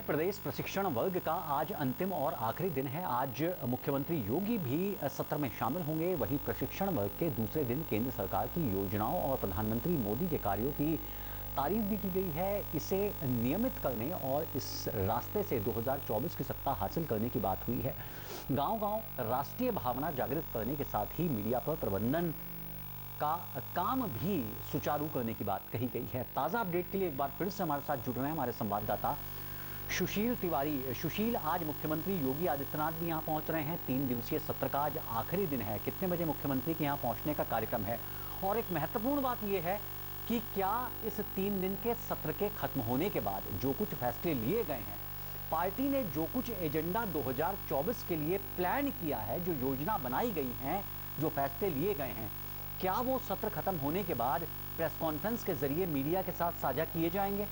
मध्य प्रदेश प्रशिक्षण वर्ग का आज अंतिम और आखिरी दिन है। आज मुख्यमंत्री योगी भी सत्र में शामिल होंगे। वहीं प्रशिक्षण वर्ग के दूसरे दिन केंद्र सरकार की योजनाओं और प्रधानमंत्री मोदी के कार्यों की तारीफ भी की गई है। इसे नियमित करने और इस रास्ते से 2024 की सत्ता हासिल करने की बात हुई है। गांव-गांव राष्ट्रीय भावना जागृत करने के साथ ही मीडिया पर प्रबंधन का काम भी सुचारू करने की बात कही गई है। ताज़ा अपडेट के लिए एक बार फिर से हमारे साथ जुड़ रहे हैं हमारे संवाददाता सुशील तिवारी। सुशील, आज मुख्यमंत्री योगी आदित्यनाथ भी यहाँ पहुँच रहे हैं। 3 दिवसीय सत्र का आज आखिरी दिन है। कितने बजे मुख्यमंत्री के यहाँ पहुँचने का कार्यक्रम है? और एक महत्वपूर्ण बात यह है कि क्या इस 3 दिन के सत्र के खत्म होने के बाद जो कुछ फैसले लिए गए हैं, पार्टी ने जो कुछ एजेंडा 2024 के लिए प्लान किया है, जो योजना बनाई गई है, जो फैसले लिए गए हैं, क्या वो सत्र खत्म होने के बाद प्रेस कॉन्फ्रेंस के जरिए मीडिया के साथ साझा किए जाएंगे?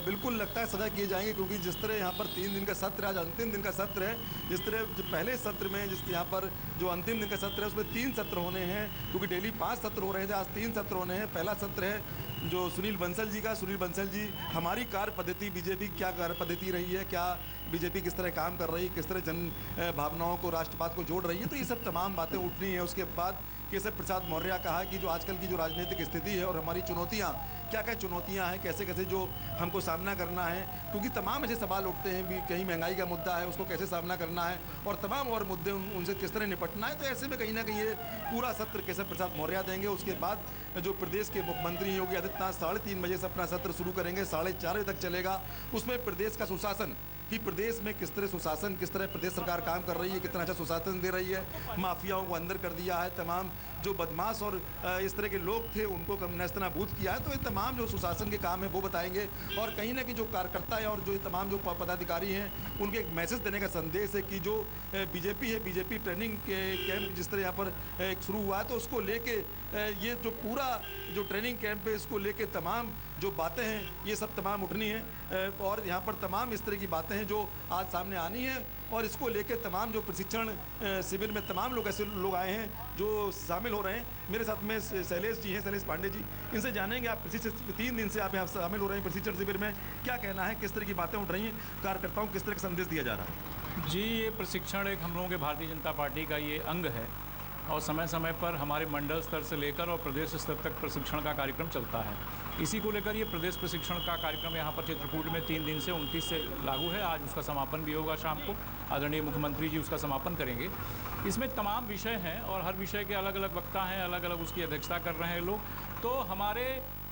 बिल्कुल लगता है साझा किए जाएंगे, क्योंकि जिस तरह यहाँ पर 3 दिन का सत्र, आज अंतिम दिन का सत्र है। जिस तरह जो पहले सत्र में जिस यहाँ पर जो अंतिम दिन का सत्र है उसमें 3 सत्र होने हैं, क्योंकि डेली 5 सत्र हो रहे थे, आज 3 सत्र होने हैं। पहला सत्र है जो सुनील बंसल जी का। सुनील बंसल जी, हमारी कार्य पद्धति, बीजेपी क्या कार्य पद्धति रही है, क्या बीजेपी किस तरह काम कर रही है, किस तरह जन भावनाओं को, राष्ट्रवाद को जोड़ रही है, तो ये सब तमाम बातें उठनी है। उसके बाद केशव प्रसाद मौर्य कहा कि जो आजकल की जो राजनीतिक स्थिति है और हमारी चुनौतियाँ, क्या क्या चुनौतियाँ हैं, कैसे कैसे जो हमको सामना करना है, क्योंकि तमाम ऐसे सवाल उठते हैं भी, कहीं महंगाई का मुद्दा है उसको कैसे सामना करना है और तमाम और मुद्दे उनसे किस तरह निपटना है। तो ऐसे में कहीं ना कहीं ये पूरा सत्र केशव प्रसाद मौर्य देंगे। उसके बाद जो प्रदेश के मुख्यमंत्री योगी आदित्यनाथ 3:30 बजे से अपना सत्र शुरू करेंगे, 4:30 बजे तक चलेगा। उसमें प्रदेश का सुशासन, कि प्रदेश में किस तरह सुशासन, किस तरह प्रदेश सरकार काम कर रही है, कितना अच्छा सुशासन दे रही है, माफियाओं को अंदर कर दिया है, तमाम जो बदमाश और इस तरह के लोग थे उनको नेस्तनाबूद किया है। तो ये तमाम जो सुशासन के काम है वो बताएंगे। और कहीं ना कहीं जो कार्यकर्ता है और जो तमाम जो पदाधिकारी हैं उनके एक मैसेज देने का संदेश है कि जो बीजेपी है, बीजेपी ट्रेनिंग कैंप जिस तरह यहाँ पर शुरू हुआ है, तो उसको लेके ये जो पूरा जो ट्रेनिंग कैंप है इसको लेके तमाम जो बातें हैं ये सब तमाम उठनी है। और यहाँ पर तमाम इस तरह की बातें हैं जो आज सामने आनी है। और इसको लेके तमाम जो प्रशिक्षण शिविर में तमाम लोग ऐसे लोग आए हैं जो शामिल हो रहे हैं। मेरे साथ में शैलेश जी हैं, शैलेश पांडे जी। इनसे जानेंगे, आप प्रशिक्षण 3 दिन से आप यहाँ शामिल हो रहे हैं प्रशिक्षण शिविर में, क्या कहना है, किस तरह की बातें उठ रही हैं, कार्यकर्ताओं को किस तरह का संदेश दिया जा रहा है? जी, ये प्रशिक्षण एक हम लोगों के भारतीय जनता पार्टी का ये अंग है और समय समय पर हमारे मंडल स्तर से लेकर और प्रदेश स्तर तक प्रशिक्षण का कार्यक्रम चलता है। इसी को लेकर ये प्रदेश प्रशिक्षण का कार्यक्रम यहाँ पर चित्रकूट में 3 दिन से 29 से लागू है। आज उसका समापन भी होगा शाम को। आदरणीय मुख्यमंत्री जी उसका समापन करेंगे। इसमें तमाम विषय हैं और हर विषय के अलग अलग वक्ता हैं, अलग अलग उसकी अध्यक्षता कर रहे हैं लोग। तो हमारे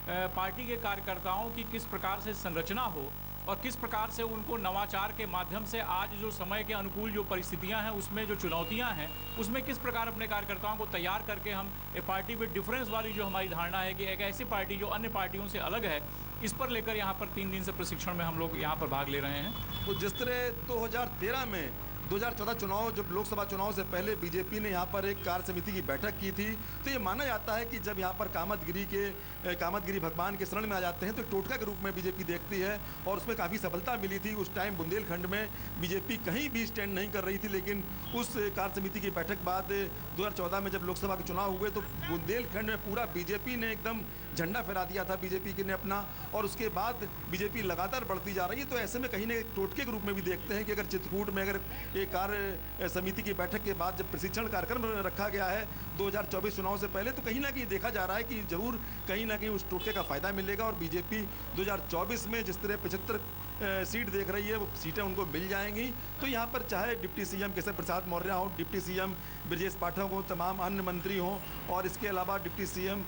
पार्टी के कार्यकर्ताओं की किस प्रकार से संरचना हो और किस प्रकार से उनको नवाचार के माध्यम से आज जो समय के अनुकूल जो परिस्थितियां हैं, उसमें जो चुनौतियां हैं, उसमें किस प्रकार अपने कार्यकर्ताओं को तैयार करके हम एक पार्टी विद डिफरेंस वाली जो हमारी धारणा है कि एक ऐसी पार्टी जो अन्य पार्टियों से अलग है, इस पर लेकर यहाँ पर 3 दिन से प्रशिक्षण में हम लोग यहाँ पर भाग ले रहे हैं। तो जिस तरह 2013 में 2014 चुनाव, जब लोकसभा चुनाव से पहले बीजेपी ने यहाँ पर एक कार्य समिति की बैठक की थी, तो ये माना जाता है कि जब यहाँ पर कामतगिरी भगवान के शरण में आ जाते हैं तो टोटका के रूप में बीजेपी देखती है और उसमें काफ़ी सफलता मिली थी। उस टाइम बुंदेलखंड में बीजेपी कहीं भी स्टैंड नहीं कर रही थी, लेकिन उस कार्य समिति की बैठक बाद 2014 में जब लोकसभा के चुनाव हुए तो बुंदेलखंड में पूरा बीजेपी ने एकदम झंडा फहरा दिया था बीजेपी ने अपना, और उसके बाद बीजेपी लगातार बढ़ती जा रही है। तो ऐसे में कहीं ना टोटके के रूप में भी देखते हैं कि अगर चित्रकूट में अगर एक कार्य समिति की बैठक के बाद जब प्रशिक्षण कार्यक्रम रखा गया है 2024 चुनाव से पहले, तो कहीं ना कहीं देखा जा रहा है कि जरूर कहीं ना कहीं उस टोटके का फायदा मिलेगा और बीजेपी 2024 में जिस तरह 75 सीट देख रही है वो सीटें उनको मिल जाएंगी। तो यहाँ पर चाहे डिप्टी सीएम केशव प्रसाद मौर्य हो, डिप्टी सीएम ब्रजेश पाठक हो, तमाम अन्य मंत्री हों, और इसके अलावा डिप्टी सीएम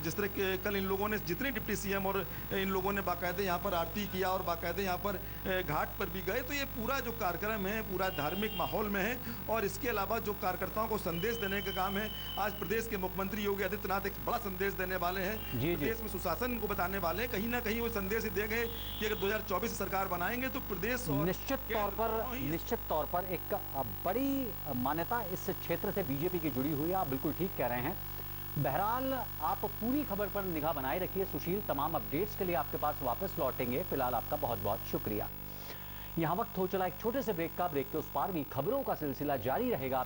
जिस तरह कल इन लोगों ने, जितने डिप्टी सीएम और इन लोगों ने बाकायदे यहाँ पर आरती किया और बाकायदे यहाँ पर घाट पर भी गए, तो ये पूरा जो कार्यक्रम है पूरा धार्मिक माहौल में है। और इसके अलावा जो कार्यकर्ताओं को संदेश देने का काम है, आज प्रदेश के मुख्यमंत्री योगी आदित्यनाथ एक बड़ा संदेश देने वाले हैं, प्रदेश में सुशासन को बताने वाले हैं। कहीं ना कहीं वो संदेश ही देंगे कि अगर 2024 सरकार बनाएंगे तो प्रदेश निश्चित तौर पर एक बड़ी मान्यता इस क्षेत्र से बीजेपी की जुड़ी हुई है। आप बिल्कुल ठीक कह रहे हैं। बहरहाल आप पूरी खबर पर निगाह बनाए रखिए सुशील। तमाम अपडेट्स के लिए आपके पास वापस लौटेंगे। फिलहाल आपका बहुत बहुत शुक्रिया। यहाँ वक्त हो चला एक छोटे से ब्रेक का। ब्रेक के उस पार भी खबरों का सिलसिला जारी रहेगा।